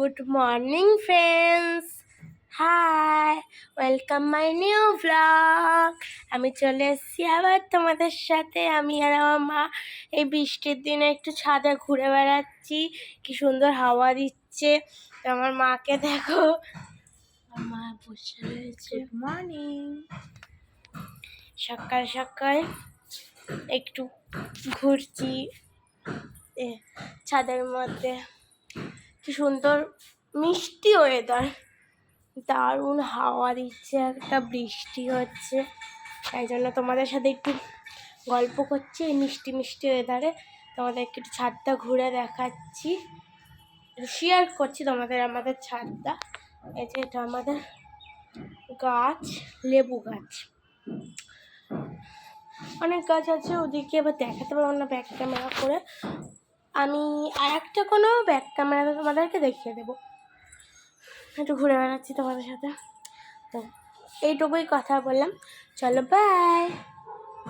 Good morning friends, hi, welcome my new blog. আমি চলে এসেছি আবার তোমাদের সাথে। আমি আর আমার মা এই বৃষ্টির দিনে একটু ছাদে ঘুরে বেড়াচ্ছি। কি সুন্দর হাওয়া দিচ্ছে। তো আমার মাকে দেখো, আমার মা বসে রয়েছে। Good morning. সকাল সকাল একটু ঘুরছি ছাদের মধ্যে। কি সুন্দর মিষ্টি ওয়েদার, দারুণ হাওয়া দিচ্ছে, একটা বৃষ্টি হচ্ছে, তাই জন্য তোমাদের সাথে একটু গল্প করছি এই মিষ্টি মিষ্টি ওয়েদারে। তোমাদেরকে একটু ছাদটা ঘুরে দেখাচ্ছি, শেয়ার করছি তোমাদের আমাদের ছাদটা। এই যে এটা আমাদের গাছ, লেবু গাছ, অনেক গাছ আছে ওদিকে, এবার দেখাতে পারবো না ব্যাক ক্যামেরা করে। আমি আর একটা কোনো ব্যাক ক্যামেরা তোমাদেরকে দেখিয়ে দেবো। একটু ঘুরে বেড়াচ্ছি তোমাদের সাথে, তো এইটুকুই কথা বললাম। চলো বাই।